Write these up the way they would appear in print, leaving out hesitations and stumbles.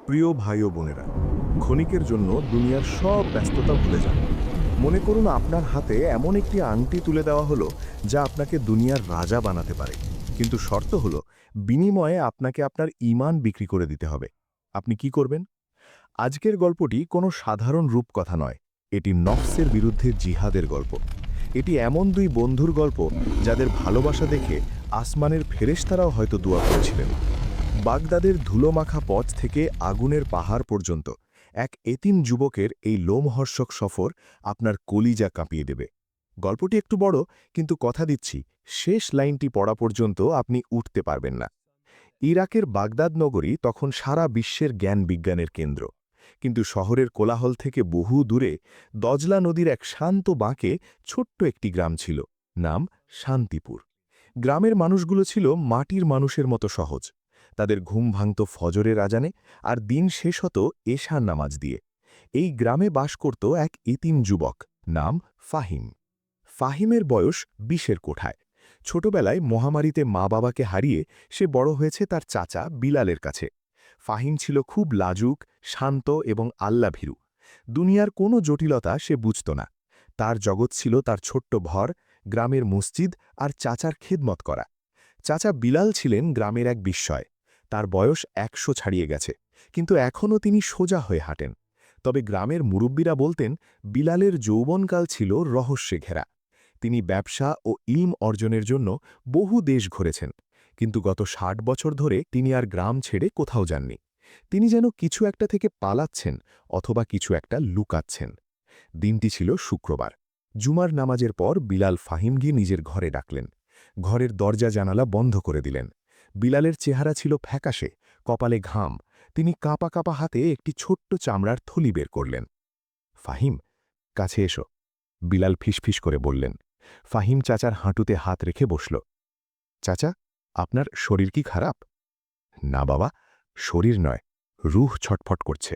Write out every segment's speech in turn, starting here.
প্রিয় ভাই ও বোনেরা, ক্ষণিকের জন্য দুনিয়ার সব ব্যস্ততা ভুলে যান। মনে করুন আপনার হাতে এমন একটি আংটি তুলে দেওয়া হলো যা আপনাকে দুনিয়ার রাজা বানাতে পারে, কিন্তু শর্ত হলো বিনিময়ে আপনাকে আপনার ঈমান বিক্রি করে দিতে হবে। আপনি কি করবেন? আজকের গল্পটি কোনো সাধারণ রূপকথা নয়, এটি নফসের বিরুদ্ধে জিহাদের গল্প। এটি এমন দুই বন্ধুর গল্প যাদের ভালোবাসা দেখে আসমানের ফেরেশতারাও হয়তো দোয়া করেছিলেন। বাগদাদের ধুলোমাখা পথ থেকে আগুনের পাহাড় পর্যন্ত এক এতিম যুবকের এই লোমহর্ষক সফর আপনার কলিজা কাঁপিয়ে দেবে। গল্পটি একটু বড়, কিন্তু কথা দিচ্ছি শেষ লাইনটি পড়া পর্যন্ত আপনি উঠতে পারবেন না। ইরাকের বাগদাদ নগরী তখন সারা বিশ্বের জ্ঞান বিজ্ঞানের কেন্দ্র, কিন্তু শহরের কোলাহল থেকে বহু দূরে দজলা নদীর এক শান্ত বাঁকে ছোট্ট একটি গ্রাম ছিল, নাম শান্তিপুর। গ্রামের মানুষগুলো ছিল মাটির মানুষের মতো সহজ। তাদের ঘুম ভাঙত ফজরের আজানে, আর দিন শেষ হতো এশার নামাজ দিয়ে। এই গ্রামে বাস করত এক এতিম যুবক, নাম ফাহিম। ফাহিমের বয়স ২০-এর কোঠায়। ছোটবেলায় মহামারীতে মা বাবাকে হারিয়ে সে বড় হয়েছে তার চাচা বিলালের কাছে। ফাহিম ছিল খুব লাজুক, শান্ত এবং আল্লাভীরু। দুনিয়ার কোনো জটিলতা সে বুঝত না। তার জগৎ ছিল তার ছোট্ট ভর, গ্রামের মসজিদ আর চাচার খেদমত করা। চাচা বিলাল ছিলেন গ্রামের এক বিস্ময়। তার বয়স ১০০ ছাড়িয়ে গেছে, কিন্তু এখনও তিনি সোজা হয়ে হাঁটেন। তবে গ্রামের মুরব্বীরা বলতেন বিলালের যৌবনকাল ছিল রহস্যে ঘেরা। তিনি ব্যবসা ও ইলম অর্জনের জন্য বহু দেশ ঘুরেছেন, কিন্তু গত ৬০ বছর ধরে তিনি আর গ্রাম ছেড়ে কোথাও যাননি। তিনি যেন কিছু একটা থেকে পালাচ্ছেন অথবা কিছু একটা লুকাচ্ছেন। দিনটি ছিল শুক্রবার। জুমার নামাজের পর বিলাল ফাহিমকে নিজের ঘরে ডাকলেন। ঘরের দরজা জানালা বন্ধ করে দিলেন। বিলালের চেহারা ছিল ফ্যাকাশে, কপালে ঘাম। তিনি কাঁপা কাঁপা হাতে একটি ছোট্ট চামড়ার থলি বের করলেন। ফাহিম, কাছে এসো, বিলাল ফিসফিস করে বললেন। ফাহিম চাচার হাঁটুতে হাত রেখে বসল। চাচা, আপনার শরীর কি খারাপ? না বাবা, শরীর নয়, রুহ ছটফট করছে।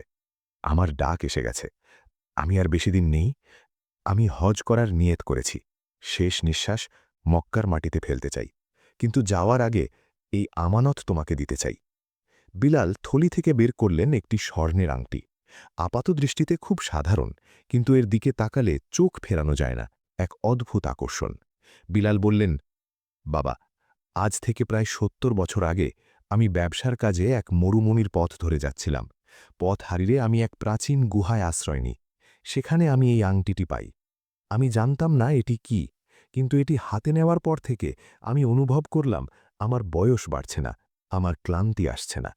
আমার ডাক এসে গেছে। আমি আর বেশি দিন নেই। আমি হজ করার নিয়ত করেছি। শেষ নিঃশ্বাস মক্কার মাটিতে ফেলতে চাই, কিন্তু যাওয়ার আগে এই আমানত তোমাকে দিতে চাই। বিলাল থলি থেকে বের করলেন একটি স্বর্ণের আংটি। আপাতদৃষ্টিতে খুব সাধারণ, কিন্তু এর দিকে তাকালে চোখ ফেরানো যায় না, এক অদ্ভুত আকর্ষণ। বিলাল বললেন, বাবা, আজ থেকে প্রায় ৭০ বছর আগে আমি ব্যবসার কাজে এক মরুমণির পথ ধরে যাচ্ছিলাম। পথ হারিয়ে আমি এক প্রাচীন গুহায় আশ্রয় নিই। সেখানে আমি এই আংটিটি পাই। আমি জানতাম না এটি কি, কিন্তু এটি হাতে নেওয়ার পর থেকে আমি অনুভব করলাম আমার বয়স বাড়ছে না, আমার ক্লান্তি আসছে না।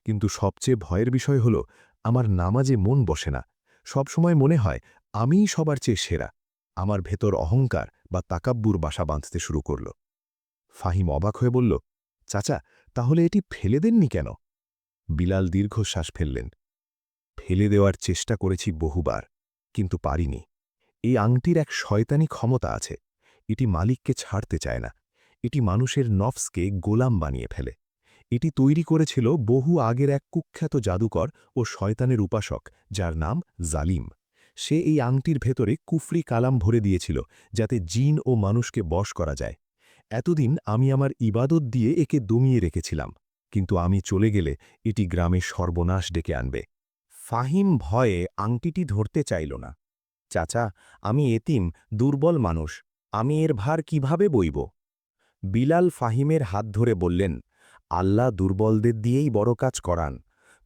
কিন্তু সবচেয়ে ভয়ের বিষয় হল আমার নামাজে মন বসে না। সবসময় মনে হয় আমিই সবার চেয়ে সেরা। আমার ভেতর অহংকার বা তাকাব্বুর বাসা বাঁধতে শুরু করল। ফাহিম অবাক হয়ে বলল, চাচা, তাহলে এটি ফেলে দেননি কেন? বিলাল দীর্ঘশ্বাস ফেললেন। ফেলে দেওয়ার চেষ্টা করেছি বহুবার, কিন্তু পারিনি। এই আংটির এক শয়তানি ক্ষমতা আছে। এটি মালিককে ছাড়তে চায় না। এটি মানুষের নফসকে গোলাম বানিয়ে ফেলে। এটি তৈরি করেছিল বহু আগের এক কুখ্যাত জাদুকর ও শয়তানের উপাসক, যার নাম জালিম। সে এই আংটির ভেতরে কুফরি কালাম ভরে দিয়েছিল, যাতে জিন ও মানুষকে বশ করা যায়। এতদিন আমি আমার ইবাদত দিয়ে একে দমিয়ে রেখেছিলাম, কিন্তু আমি চলে গেলে এটি গ্রামে সর্বনাশ ডেকে আনবে। ফাহিম ভয়ে আংটিটি ধরতে চাইল না। চাচা, আমি এতিম, দুর্বল মানুষ। আমি এর ভার কিভাবে বইব? বিলাল ফাহিমের হাত ধরে বললেন, আল্লাহ দুর্বলদের দিয়েই বড় কাজ করান।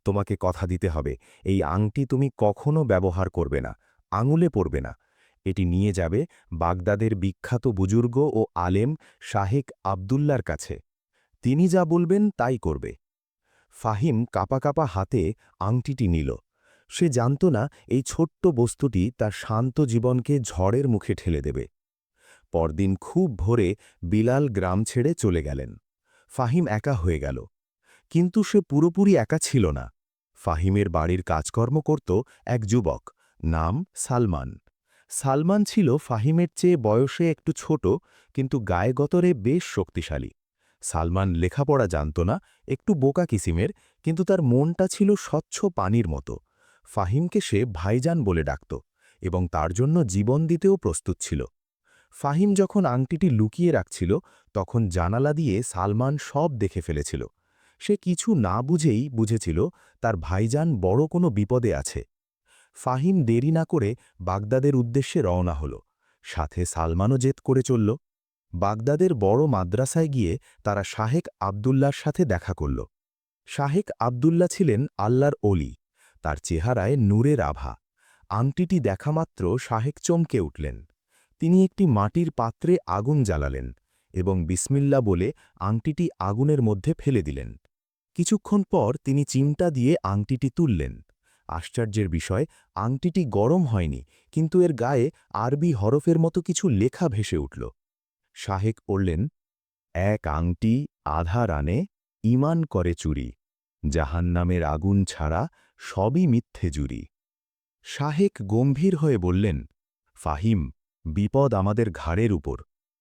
তোমাকে কথা দিতে হবে, এই আংটি তুমি কখনো ব্যবহার করবে না, আঙুলে পড়বে না। এটি নিয়ে যাবে বাগদাদের বিখ্যাত বুজুর্গ ও আলেম শাহেক আবদুল্লার কাছে। তিনি যা বলবেন তাই করবে। ফাহিম কাপা কাপা হাতে আংটিটি নিল। সে জানত না এই ছোট্ট বস্তুটি তার শান্ত জীবনকে ঝড়ের মুখে ঠেলে দেবে। পরদিন খুব ভোরে বিলাল গ্রাম ছেড়ে চলে গেলেন। ফাহিম একা হয়ে গেল। কিন্তু সে পুরোপুরি একা ছিল না। ফাহিমের বাড়ির কাজকর্ম করত এক যুবক, নাম সালমান। সালমান ছিল ফাহিমের চেয়ে বয়সে একটু ছোট, কিন্তু গায়ে গতরে বেশ শক্তিশালী। সালমান লেখাপড়া জানত না, একটু বোকা কিসিমের, কিন্তু তার মনটা ছিল স্বচ্ছ পানির মতো। ফাহিমকে সে ভাইজান বলে ডাকত এবং তার জন্য জীবন দিতেও প্রস্তুত ছিল। ফাহিম যখন আংটিটি লুকিয়ে রাখছিল, তখন জানালা দিয়ে সালমান সব দেখে ফেলেছিল। সে কিছু না বুঝেই বুঝেছিল তার ভাইজান বড় কোনো বিপদে আছে। ফাহিম দেরি না করে বাগদাদের উদ্দেশ্যে রওনা হল, সাথে সালমানও জেদ করে চলল। বাগদাদের বড় মাদ্রাসায় গিয়ে তারা শাহেক আবদুল্লার সাথে দেখা করল। শাহেক আবদুল্লা ছিলেন আল্লাহর অলি, তার চেহারায় নূরের আভা। আংটিটি দেখামাত্র শাহেক চমকে উঠলেন। তিনি একটি মাটির পাত্রে আগুন জ্বালালেন এবং বিসমিল্লা বলে আংটিটি আগুনের মধ্যে ফেলে দিলেন। কিছুক্ষণ পর তিনি চিমটা দিয়ে আংটিটি তুললেন। আশ্চর্যের বিষয়, আংটিটি গরম হয়নি, কিন্তু এর গায়ে আরবি হরফের মতো কিছু লেখা ভেসে উঠল। শাহেক পড়লেন, এক আংটি আধার আনে, ঈমান করে চুরি, জাহান্নামের আগুন ছাড়া সবই মিথ্যে জুরি। শাহেক গম্ভীর হয়ে বললেন, ফাহিম, বিপদ আমাদের ঘাড়ের উপর।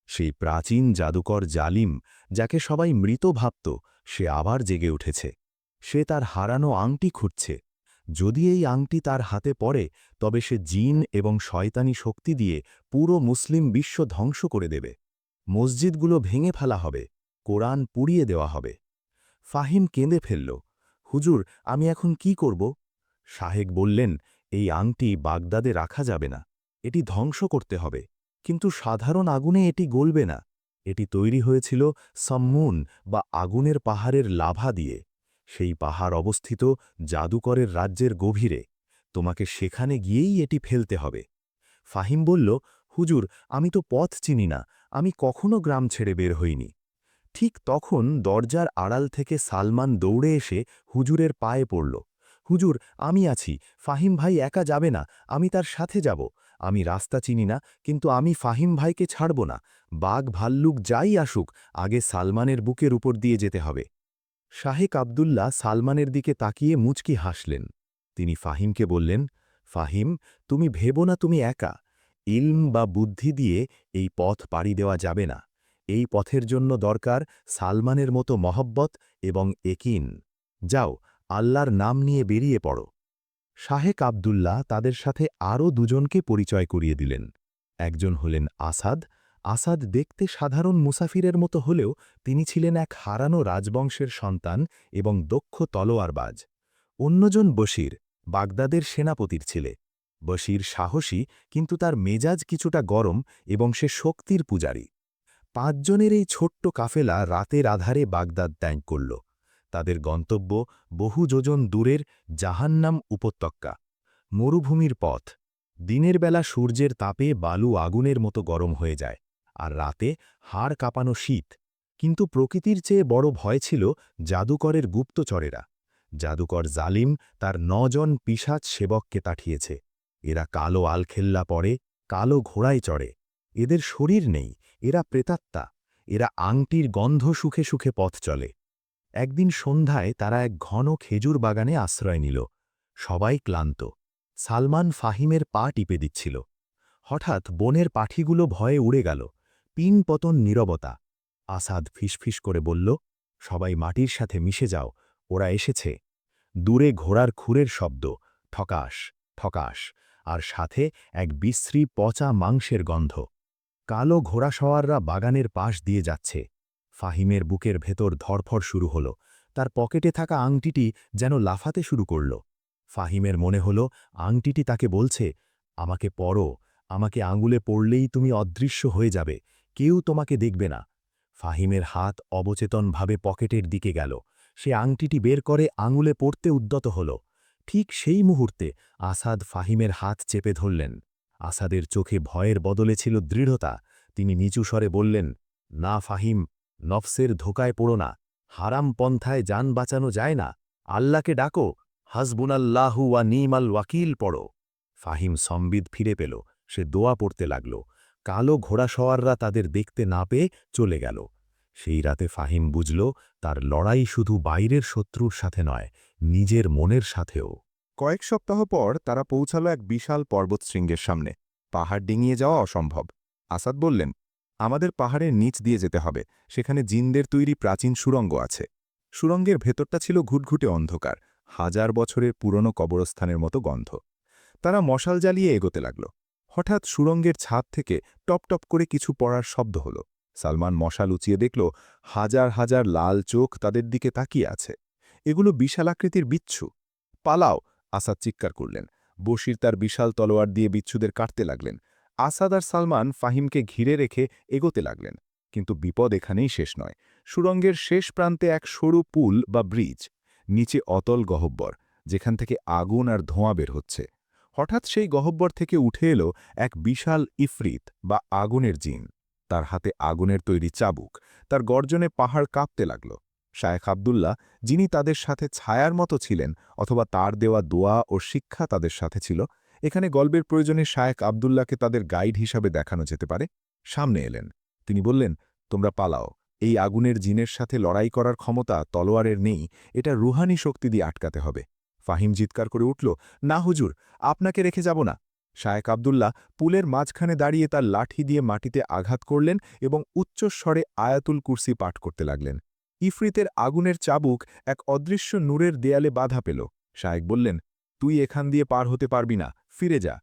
সেই প্রাচীন জাদুকর জালিম, যাকে সবাই মৃত ভাবত, সে আবার জেগে উঠেছে। সে তার হারানো আংটি খুঁজছে। যদি এই আংটি তার হাতে পড়ে, তবে সে জিন এবং শয়তানি শক্তি দিয়ে পুরো মুসলিম বিশ্ব ধ্বংস করে দেবে। মসজিদগুলো ভেঙে ফেলা হবে, কোরআন পুড়িয়ে দেওয়া হবে। ফাহিম কেঁদে ফেলল, হুজুর, আমি এখন কি করব? শাহেক বললেন, এই আংটি বাগদাদে রাখা যাবে না, এটি ধ্বংস করতে হবে। কিন্তু সাধারণ আগুনে এটি গলবে না। এটি তৈরি হয়েছিল সম্মুন বা আগুনের পাহাড়ের লাভা দিয়ে। সেই পাহাড় অবস্থিত জাদুকরের রাজ্যের গভীরে। তোমাকে সেখানে গিয়েই এটি ফেলতে হবে। ফাহিম বলল, হুজুর, আমি তো পথ চিনি না, আমি কখনো গ্রাম ছেড়ে বের হইনি। ঠিক তখন দরজার আড়াল থেকে সালমান দৌড়ে এসে হুজুরের পায়ে পড়ল। হুজুর, আমি আছি, ফাহিম ভাই একা যাবে না, আমি তার সাথে যাব। আমি রাস্তা চিনি না, কিন্তু আমি ফাহিম ভাইকে ছাড়ব না। বাঘ ভাল্লুক যাই আসুক, আগে সালমানের বুকের উপর দিয়ে যেতে হবে। শাহেক আবদুল্লাহ সালমানের দিকে তাকিয়ে মুচকি হাসলেন। তিনি ফাহিমকে বললেন, ফাহিম, তুমি ভেবো না তুমি একা। ইলম বা বুদ্ধি দিয়ে এই পথ পাড়ি দেওয়া যাবে না। এই পথের জন্য দরকার সালমানের মতো মহব্বত এবং একিন। যাও, আল্লাহর নাম নিয়ে বেরিয়ে পড়ো। শাহেক আবদুল্লাহ তাদের সাথে আরও দুজনকে পরিচয় করিয়ে দিলেন। একজন হলেন আসাদ। আসাদ দেখতে সাধারণ মুসাফিরের মতো হলেও তিনি ছিলেন এক হারানো রাজবংশের সন্তান এবং দক্ষ তলোয়ারবাজ। অন্যজন বশির, বাগদাদের সেনাপতির ছেলে। বশির সাহসী, কিন্তু তার মেজাজ কিছুটা গরম এবং সে শক্তির পূজারী। পাঁচজনের এই ছোট্ট কাফেলা রাতের আধারে বাগদাদ ত্যাগ করল। তাদের গন্তব্য বহু যোজন দূরের জাহান্নাম উপত্যকা, মরুভূমির পথ। দিনের বেলা সূর্যের তাপে বালু আগুনের মতো গরম হয়ে যায়, আর রাতে হাড় কাঁপানো শীত। কিন্তু প্রকৃতির চেয়ে বড় ভয় ছিল জাদুকরের গুপ্তচরেরা। জাদুকর জালিম তার ৯ জন পিশাচ সেবককে পাঠিয়েছে। এরা কালো আলখেল্লা পরে, কালো ঘোড়ায় চড়ে। এদের শরীর নেই, এরা প্রেতাত্মা। এরা আংটির গন্ধ সুখে সুখে পথ চলে। একদিন সন্ধ্যায় তারা এক ঘন খেজুর বাগানে আশ্রয় নিল। সবাই ক্লান্ত। সালমান ফাহিমের পা টিপে দিচ্ছিল। হঠাৎ বনের পাখিগুলো ভয়ে উড়ে গেল। পিনপতন নীরবতা। আসাদ ফিসফিস করে বলল, সবাই মাটির সাথে মিশে যাও, ওরা এসেছে। দূরে ঘোড়ার খুরের শব্দ, ঠকাস ঠকাস, আর সাথে এক বিশ্রী পচা মাংসের গন্ধ। কালো ঘোড়াসওয়াররা বাগানের পাশ দিয়ে যাচ্ছে। ফাহিমের বুকের ভেতর ধরফর শুরু হল। তার পকেটে থাকা আংটিটি যেন লাফাতে শুরু করল। ফাহিমের মনে হল আংটিটি তাকে বলছে, আমাকে পড়ো, আমাকে আঙুলে পড়লেই তুমি অদৃশ্য হয়ে যাবে, কেউ তোমাকে দেখবে না। ফাহিমের হাত অবচেতনভাবে পকেটের দিকে গেল। সে আংটিটি বের করে আঙুলে পড়তে উদ্যত হল। ঠিক সেই মুহূর্তে আসাদ ফাহিমের হাত চেপে ধরলেন। আসাদের চোখে ভয়ের বদলে ছিল দৃঢ়তা। তিনি নিচু স্বরে বললেন, না ফাহিম, নফসের ধোকায় পড়ো না। হারাম পন্থায় যান বাঁচানো যায় না। আল্লাহকে ডাকো, হাসবুনাল্লাহু ওয়া নিমাল ওয়াকিল পড়ো। ফাহিম সম্বিত ফিরে পেল। সে দোয়া পড়তে লাগল। কালো ঘোড়াসওয়াররা তাদের দেখতে না পেয়ে চলে গেল। সেই রাতে ফাহিম বুঝল, তার লড়াই শুধু বাইরের শত্রুর সাথে নয়, নিজের মনের সাথেও। কয়েক সপ্তাহ পর তারা পৌঁছাল এক বিশাল পর্বতশৃঙ্গের সামনে। পাহাড় ডিঙিয়ে যাওয়া অসম্ভব। আসাদ বললেন, আমাদের পাহাড়ের নিচ দিয়ে যেতে হবে, সেখানে জিনদের তৈরি প্রাচীন সুড়ঙ্গ আছে। সুড়ঙ্গের ভেতরটা ছিল ঘুটঘুটে অন্ধকার, 1000 বছরের পুরনো কবরস্থানের মতো গন্ধ। তারা মশাল জ্বালিয়ে এগোতে লাগল। হঠাৎ সুড়ঙ্গের ছাদ থেকে টপ টপ করে কিছু পড়ার শব্দ হল। সালমান মশাল উঁচিয়ে দেখল হাজার হাজার লাল চোখ তাদের দিকে তাকিয়ে আছে। এগুলো বিশালাকৃতির বিচ্ছু। পালাও! আসাদ চিৎকার করলেন। বশির তার বিশাল তলোয়ার দিয়ে বিচ্ছুদের কাটতে লাগলেন। আসাদ আর সালমান ফাহিমকে ঘিরে রেখে এগোতে লাগলেন। কিন্তু বিপদ এখানেই শেষ নয়। সুড়ঙ্গের শেষ প্রান্তে এক সরু পুল বা ব্রিজ। নিচে অতল গহ্বর, যেখান থেকে আগুন আর ধোঁয়া বের হচ্ছে। হঠাৎ সেই গহ্বর থেকে উঠে এলো এক বিশাল ইফরিত বা আগুনের জিন। তার হাতে আগুনের তৈরি চাবুক। তার গর্জনে পাহাড় কাঁপতে লাগল। শায়েখ আবদুল্লাহ, যিনি তাদের সাথে ছায়ার মতো ছিলেন, অথবা তার দেওয়া দোয়া ও শিক্ষা তাদের সাথে ছিল, এখানে গল্পের প্রয়োজনে শায়েখ আবদুল্লাহকে তাদের গাইড হিসাবে দেখানো যেতে পারে, সামনে এলেন। তিনি বললেন, তোমরা পালাও। এই আগুনের জিনের সাথে লড়াই করার ক্ষমতা তলোয়ারের নেই, এটা রুহানি শক্তি দিয়ে আটকাতে হবে। ফাহিম চিৎকার করে উঠল, না হুজুর, আপনাকে রেখে যাব না। শায়েখ আবদুল্লাহ পুলের মাঝখানে দাঁড়িয়ে তার লাঠি দিয়ে মাটিতে আঘাত করলেন এবং উচ্চস্বরে আয়াতুল কুরসি পাঠ করতে লাগলেন। ইফরিতের আগুনের চাবুক এক অদৃশ্য নূরের দেয়ালে বাধা পেল। শায়েক বললেন, তুই এখান দিয়ে পার হতে পারবি না, ফিরে যা।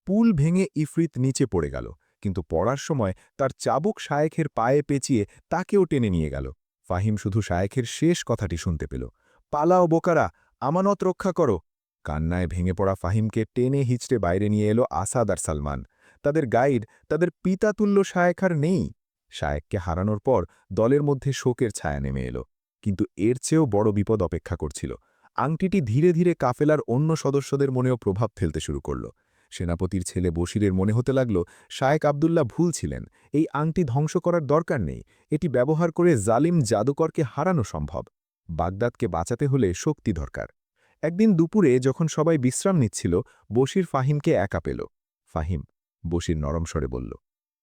পুল ভেঙে ইফরিত নিচে পড়ে গেল, কিন্তু পড়ার সময় তার চাবুক শায়েখের পায়ে পেঁচিয়ে তাকেও টেনে নিয়ে গেল। ফাহিম শুধু শায়েখের শেষ কথাটি শুনতে পেল, পালাও বোকারা, আমানত রক্ষা করো। কান্নায় ভেঙে পড়া ফাহিমকে টেনে হিচড়ে বাইরে নিয়ে এলো আসাদ আর সালমান। তাদের গাইড, তাদের পিতাতুল্য শায়েখ আর নেই। শায়েককে হারানোর পর দলের মধ্যে শোকের ছায়া নেমে এলো। কিন্তু এর চেয়েও বড় বিপদ অপেক্ষা করছিল। আংটিটি ধীরে ধীরে কাফেলার অন্য সদস্যদের মনেও প্রভাব ফেলতে শুরু করল। সেনাপতির ছেলে বশিরের মনে হতে লাগল, শায়েক আবদুল্লাহ ভুল ছিলেন। এই আংটি ধ্বংস করার দরকার নেই। এটি ব্যবহার করে জালিম জাদুকরকে হারানো সম্ভব। বাগদাদকে বাঁচাতে হলে শক্তি দরকার। একদিন দুপুরে যখন সবাই বিশ্রাম নিচ্ছিল, বশির ফাহিমকে একা পেল। ফাহিম, বশির নরম স্বরে বলল,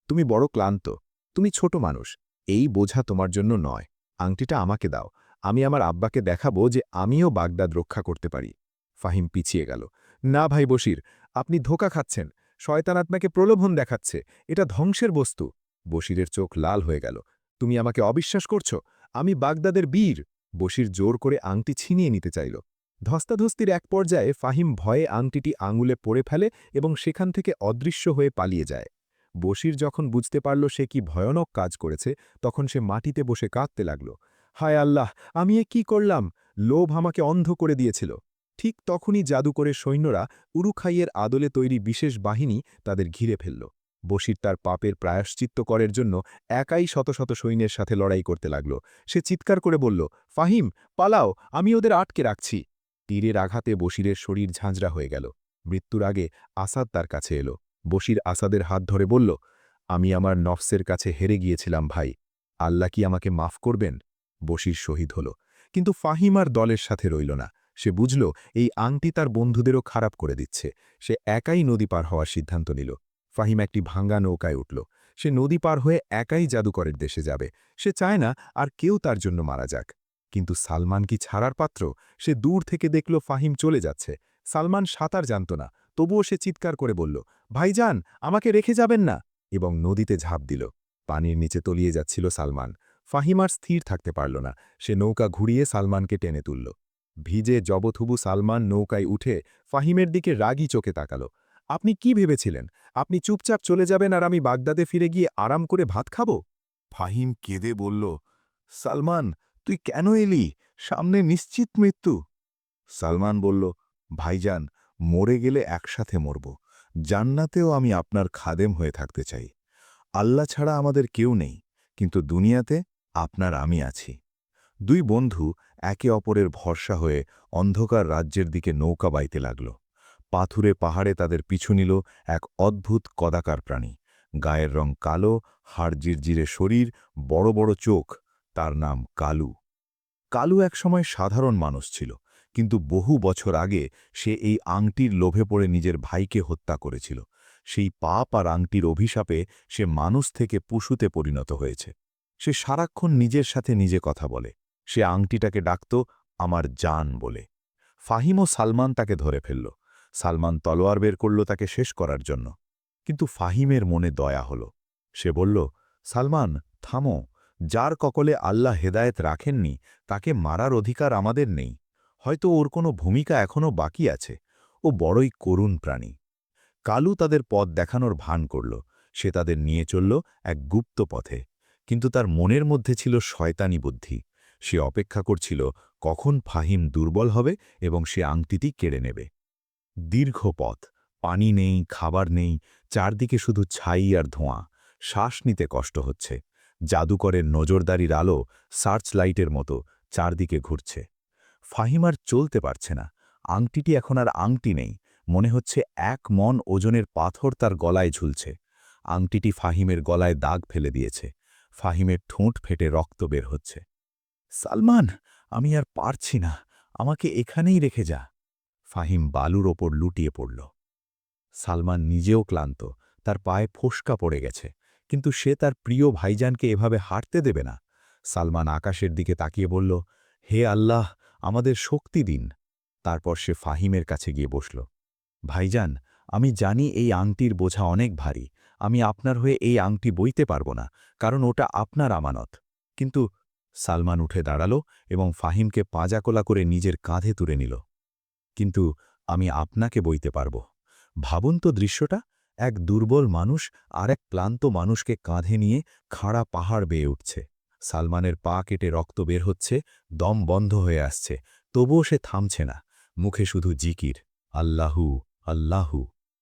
তুমি বড় ক্লান্ত। তুমি ছোট মানুষ। এই বোঝা তোমার জন্য নয়। আংটিটা আমাকে দাও। আমি আমার আব্বাকে দেখাবো যে আমিও বাগদাদ রক্ষা করতে পারি। ফাহিম পিছিয়ে গেল। না ভাই বশির, আপনি ধোঁকা খাচ্ছেন। শয়তান আপনাকে প্রলোভন দেখাচ্ছে। এটা ধ্বংসের বস্তু। বশিরের চোখ লাল হয়ে গেল। তুমি আমাকে অবিশ্বাস করছো? আমি বাগদাদের বীর। বশির জোর করে আংটি ছিনিয়ে নিতে চাইল। ধস্তাধস্তির এক পর্যায়ে ফাহিম ভয়ে আংটিটি আঙুলে পড়ে ফেলে এবং সেখান থেকে অদৃশ্য হয়ে পালিয়ে যায়। বশির যখন বুঝতে পারল সে কি ভয়ানক কাজ করেছে, তখন সে মাটিতে বসে কাঁদতে লাগল। হায় আল্লাহ, আমি এ কি করলাম? লোভ আমাকে অন্ধ করে দিয়েছিল। ঠিক তখনই জাদুকরের সৈন্যরা উরুখাইয়ের আদলে তৈরি বিশেষ বাহিনী তাদের ঘিরে ফেলল। বশির তার পাপের প্রায়শ্চিত্ত করার জন্য একাই শত শত সৈন্যের সাথে লড়াই করতে লাগল। সে চিৎকার করে বলল, ফাহিম, পালাও, আমি ওদের আটকে রাখছি। তীরের আঘাতে বশিরের শরীর ঝাঁঝরা হয়ে গেল। মৃত্যুর আগে আসাদ তার কাছে এলো। বশির আসাদের হাত ধরে বলল, আমি আমার নফসের কাছে হেরে গিয়েছিলাম ভাই। আল্লাহ কি আমাকে মাফ করবেন? বশির শহীদ হল। কিন্তু ফাহিম আর দলের সাথে রইল না। সে বুঝল এই আংটি তার বন্ধুদেরও খারাপ করে দিচ্ছে। সে একাই নদী পার হওয়ার সিদ্ধান্ত নিল। ফাহিম একটি ভাঙ্গা নৌকায় উঠল। সে নদী পার হয়ে একাই জাদুকরের দেশে যাবে। সে চায় না আর কেউ তার জন্য মারা যাক। কিন্তু সালমান কি ছাড়ার পাত্র? সে দূর থেকে দেখল ফাহিম চলে যাচ্ছে। সালমান সাঁতার জানত না, তবুও সে চিৎকার করে বলল, ভাইজান, আমাকে রেখে যাবেন না, এবং নদীতে ঝাঁপ দিল। পানির নিচে তলিয়ে যাচ্ছিল সালমান। ফাহিম আর স্থির থাকতে পারল না। সে নৌকা ঘুরিয়ে সালমানকে টেনে তুলল। ভিজে জবথুবু সালমান নৌকায় উঠে ফাহিমের দিকে রাগী চোখে তাকাল। আপনি কি ভেবেছিলেন? আপনি চুপচাপ চলে যাবেন আর আমি বাগদাদে ফিরে গিয়ে আরাম করে ভাত খাব? ফাহিম কেঁদে বলল, সালমান, তুই কেন এলি? সামনে নিশ্চিত মৃত্যু। সালমান বলল, ভাইজান, মরে গেলে একসাথে মরব। জান্নাতেও আমি আপনার খাদেম হয়ে থাকতে চাই। আল্লাহ ছাড়া আমাদের কেউ নেই, কিন্তু দুনিয়াতে আপনার আমি আছি। দুই বন্ধু একে অপরের ভরসা হয়ে অন্ধকার রাজ্যের দিকে নৌকা বাইতে লাগল। পাথুরে পাহাড়ে তাদের পিছু নিল এক অদ্ভুত কদাকার প্রাণী। গায়ের রং কালো, হাড় জিরজিরে শরীর, বড় বড় চোখ। তার নাম কালু। কালু একসময় সাধারণ মানুষ ছিল, কিন্তু বহু বছর আগে সে এই আংটির লোভে পড়ে নিজের ভাইকে হত্যা করেছিল। সেই পাপ আর আংটির অভিশাপে সে মানুষ থেকে পশুতে পরিণত হয়েছে। সে সারাক্ষণ নিজের সাথে নিজে কথা বলে। সে আংটিটাকে ডাকত আমার জান বলে। ফাহিম ও সালমান তাকে ধরে ফেলল। সালমান তলোয়ার বের করল তাকে শেষ করার জন্য। কিন্তু ফাহিমের মনে দয়া হল। সে বলল, সালমান, থামো। যার ককলে আল্লাহ হেদায়েত রাখেননি তাকে মারার অধিকার আমাদের নেই। হয়তো ওর কোনো ভূমিকা এখনও বাকি আছে। ও বড়ই করুণ প্রাণী। কালু তাদের পথ দেখানোর ভান করল। সে তাদের নিয়ে চলল এক গুপ্ত পথে। কিন্তু তার মনের মধ্যে ছিল শয়তানি বুদ্ধি। সে অপেক্ষা করছিল কখন ফাহিম দুর্বল হবে এবং সে আংটিটি কেড়ে নেবে। দীর্ঘ পথ, পানি নেই, খাবার নেই, চারদিকে শুধু ছাই আর ধোঁয়া। শ্বাস নিতে কষ্ট হচ্ছে। জাদুকরের নজরদারির আলো সার্চ লাইটের মতো চারদিকে ঘুরছে। ফাহিম আর চলতে পারছে না। আংটিটি এখন আর আংটি নেই, মনে হচ্ছে 1 মণ ওজনের পাথর তার গলায় ঝুলছে। আংটিটি ফাহিমের গলায় দাগ ফেলে দিয়েছে। ফাহিমের ঠোঁট ফেটে রক্ত বের হচ্ছে। সালমান, আমি আর পারছি না, আমাকে এখানেই রেখে যা। ফাহিম বালুর ওপর লুটিয়ে পড়ল। সালমান নিজেও ক্লান্ত, তার পায়ে ফোস্কা পড়ে গেছে, কিন্তু সে তার প্রিয় ভাইজানকে এভাবে হাঁটতে দেবে না। সালমান আকাশের দিকে তাকিয়ে বলল, হে আল্লাহ, আমাদের শক্তি দিন। তারপর সে ফাহিমের কাছে গিয়ে বসল। ভাইজান, আমি জানি এই আংটির বোঝা অনেক ভারী, আমি আপনার হয়ে এই আংটি বইতে পারব না, কারণ ওটা আপনার আমানত। কিন্তু সালমান উঠে দাঁড়াল এবং ফাহিমকে পাঁজাকোলা করে নিজের কাঁধে তুলে নিল। কিন্তু আমি আপনাকে বইতে পারব। ভাবুন তো দৃশ্যটা, এক দুর্বল মানুষ আর এক ক্লান্ত মানুষকে কাঁধে নিয়ে খাড়া পাহাড় বেয়ে উঠছে। সালমানের পা কেটে রক্ত বের হচ্ছে, দম বন্ধ হয়ে আসছে, তবুও সে থামছে না, মুখে শুধু জিকির, আল্লাহু আল্লাহু।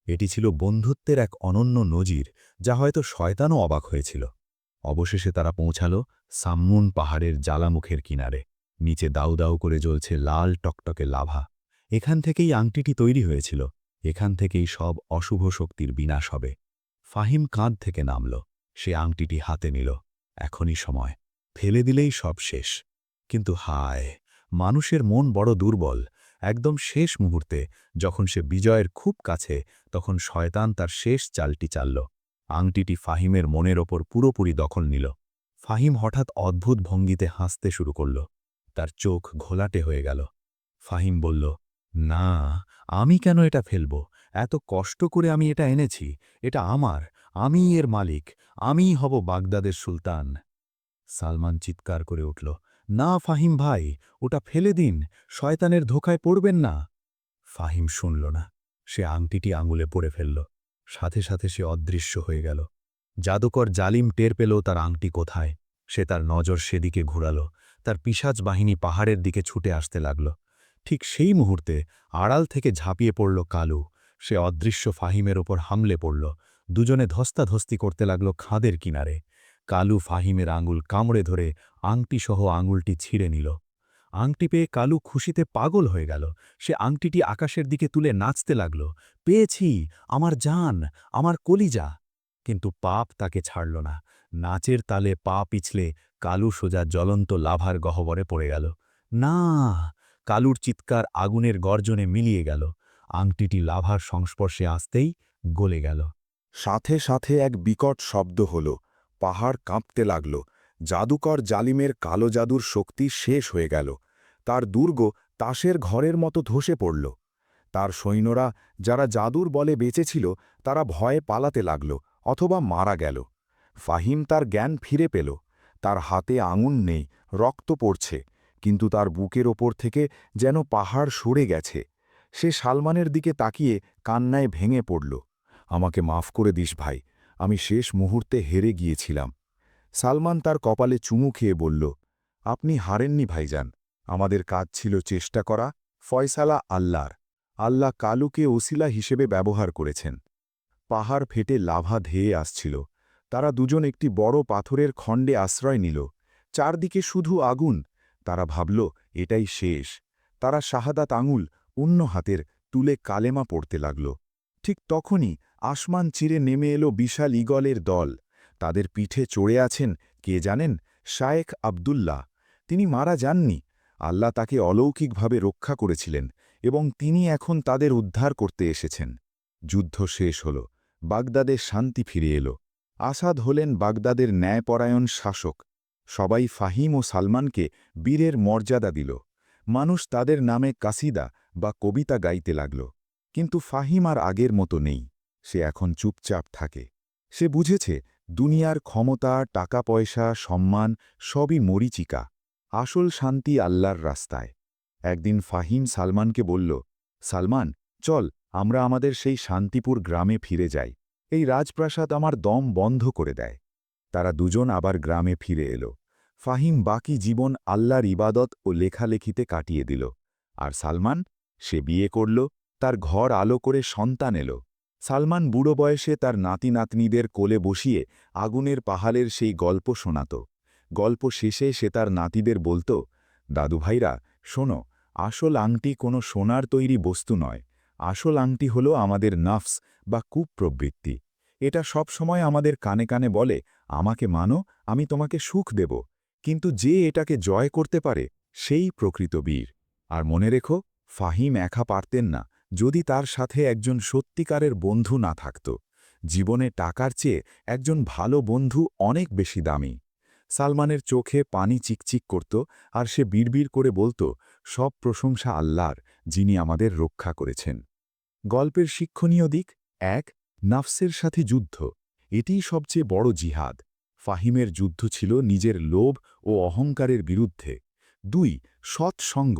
এটি ছিল বন্ধুত্বের এক অনন্য নজির, যা হয়তো শয়তানও অবাক হয়েছিল। অবশেষে তারা পৌঁছাল সাম্মুন পাহাড়ের জ্বালামুখের কিনারে। নিচে দাউ দাউ করে জ্বলছে লাল টকটকে লাভা। এখান থেকেই আংটিটি তৈরি হয়েছিল, এখান থেকেই সব অশুভ শক্তির বিনাশ হবে। ফাহিম কাঁধ থেকে নামল, সে আংটিটি হাতে নিল। এখনই সময়, ফেলে দিলেই সব শেষ। কিন্তু হায়, মানুষের মন বড় দুর্বল। একদম শেষ মুহূর্তে, যখন সে বিজয়ের খুব কাছে, তখন শয়তান তার শেষ চালটি চালল। আংটিটি ফাহিমের মনের ওপর পুরোপুরি দখল নিল। ফাহিম হঠাৎ অদ্ভুত ভঙ্গিতে হাসতে শুরু করল। তার চোখ ঘোলাটে হয়ে গেল। ফাহিম বলল, না, আমি কেন এটা ফেলব? এত কষ্ট করে আমি এটা এনেছি, এটা আমার, আমিই এর মালিক, আমিই হব বাগদাদের সুলতান। সালমান চিৎকার করে উঠল, না ফাহিম ভাই, ওটা ফেলে দিন, শয়তানের ধোঁকায় পড়বেন না। ফাহিম শুনল না, সে আংটিটি আঙুলে পড়ে ফেলল। সাথে সাথে সে অদৃশ্য হয়ে গেল। জাদুকর জালিম টের পেল তার আংটি কোথায়। সে তার নজর সেদিকে ঘুরাল। তার পিশাচ বাহিনী পাহাড়ের দিকে ছুটে আসতে লাগল। ঠিক সেই মুহূর্তে আড়াল থেকে ঝাঁপিয়ে পড়ল কালু। সে অদৃশ্য ফাহিমের ওপর হামলে পড়ল। দুজনে ধস্তাধস্তি করতে লাগল খাদের কিনারে। কালু ফাহিমের আঙুল কামড়ে ধরে আংটিসহ আঙুলটি ছিঁড়ে নিল। আংটি পেয়ে কালু খুশিতে পাগল হয়ে গেল। সে আংটিটি আকাশের দিকে তুলে নাচতে লাগল, পেয়েছি, আমার জান, আমার কলিজা। কিন্তু পাপ তাকে ছাড়ল না। নাচের তালে পা পিছলে কালু সোজা জ্বলন্ত লাভার গহ্বরে পড়ে গেল। না! কালুর চিৎকার আগুনের গর্জনে মিলিয়ে গেল। আংটিটি লাভার সংস্পর্শে আসতেই গলে গেল। সাথে সাথে এক বিকট শব্দ হল, পাহাড় কাঁপতে লাগল। জাদুকর জালিমের কালো জাদুর শক্তি শেষ হয়ে গেল। তার দুর্গ তাসের ঘরের মতো ধসে পড়ল। তার সৈন্যরা, যারা জাদুর বলে বেঁচেছিল, তারা ভয়ে পালাতে লাগল অথবা মারা গেল। ফাহিম তার জ্ঞান ফিরে পেল। তার হাতে আঙুল নেই, রক্ত পড়ছে, কিন্তু তার বুকের ওপর থেকে যেন পাহাড় সরে গেছে। সে সালমানের দিকে তাকিয়ে কান্নায় ভেঙে পড়ল। আমাকে মাফ করে দিস ভাই, আমি শেষ মুহূর্তে হেরে গিয়েছিলাম। সালমান তার কপালে চুমু খেয়ে বলল, আপনি হারেননি ভাইজান, আমাদের কাজ ছিল চেষ্টা করা, ফয়সালা আল্লাহর। আল্লাহ কালুকে ওসিলা হিসেবে ব্যবহার করেছেন। পাহাড় ফেটে লাভা ধেয়ে আসছিল। তারা দুজন একটি বড় পাথরের খণ্ডে আশ্রয় নিল। চারদিকে শুধু আগুন। তারা ভাবল, এটাই শেষ। তারা শাহাদাত আঙুল অন্য হাতের তুলে কালেমা পড়তে লাগল। ঠিক তখনই আসমান চিরে নেমে এলো বিশাল ঈগলের দল। তাদের পিঠে চড়ে আছেন, কে জানেন, শায়েখ আবদুল্লাহ। তিনি মারা যাননি। আল্লাহ তাকে অলৌকিকভাবে রক্ষা করেছিলেন এবং তিনি এখন তাদের উদ্ধার করতে এসেছেন। যুদ্ধ শেষ হল। বাগদাদে শান্তি ফিরে এলো। আসাদ হলেন বাগদাদের ন্যায়পরায়ণ শাসক। সবাই ফাহিম ও সালমানকে বীরের মর্যাদা দিল। মানুষ তাদের নামে কাসিদা বা কবিতা গাইতে লাগল। কিন্তু ফাহিম আর আগের মতো নেই। সে এখন চুপচাপ থাকে। সে বুঝেছে, দুনিয়ার ক্ষমতা, টাকা পয়সা, সম্মান সবই মরীচিকা। আসল শান্তি আল্লাহর রাস্তায়। একদিন ফাহিম সালমানকে বলল, সালমান, চল আমরা আমাদের সেই শান্তিপুর গ্রামে ফিরে যাই। এই রাজপ্রাসাদ আমার দম বন্ধ করে দেয়। তারা দুজন আবার গ্রামে ফিরে এলো। ফাহিম বাকি জীবন আল্লাহর ইবাদত ও লেখালেখিতে কাটিয়ে দিল। আর সালমান, সে বিয়ে করল, তার ঘর আলো করে সন্তান এলো। সালমান বুড়ো বয়সে তার নাতি নাতনিদের কোলে বসিয়ে আগুনের পাহাড়ের সেই গল্প শোনাত। গল্প শেষে সে তার নাতিদের বলত, দাদু ভাইরা, শোনো, আসল আংটি কোনো সোনার তৈরি বস্তু নয়। আসল আংটি হল আমাদের নফস বা কুপ্রবৃত্তি। এটা সব সময় আমাদের কানে কানে বলে, আমাকে মানো, আমি তোমাকে সুখ দেব। কিন্তু যে এটাকে জয় করতে পারে, সেই প্রকৃত বীর। আর মনে রেখো, ফাহিম একা পারতেন না যদি তার সাথে একজন সত্যিকারের বন্ধু না থাকত। জীবনে টাকার চেয়ে একজন ভালো বন্ধু অনেক বেশি দামি। সালমানের চোখে পানি চিকচিক করত, আর সে বিড়বিড় করে বলত, সব প্রশংসা আল্লাহর, যিনি আমাদের রক্ষা করেছেন। গল্পের শিক্ষণীয় দিক: ১. নাফসের সাথে যুদ্ধ। এটিই সবচেয়ে বড় জিহাদ। ফাহিমের যুদ্ধ ছিল নিজের লোভ ও অহংকারের বিরুদ্ধে। ২. সৎসঙ্গ।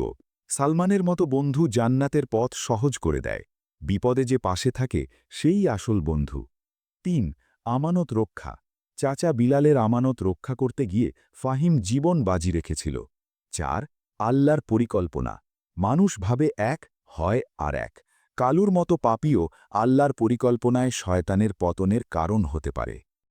সালমানের মতো বন্ধু জান্নাতের পথ সহজ করে দেয়। বিপদে যে পাশে থাকে, সেই আসল বন্ধু। ৩. আমানত রক্ষা। চাচা বিলালের আমানত রক্ষা করতে গিয়ে ফাহিম জীবন বাজি রেখেছিল। ৪. আল্লাহর পরিকল্পনা। মানুষ ভাবে এক, হয় আর এক। কালুর মতো পাপীও আল্লাহর পরিকল্পনায় শয়তানের পতনের কারণ হতে পারে।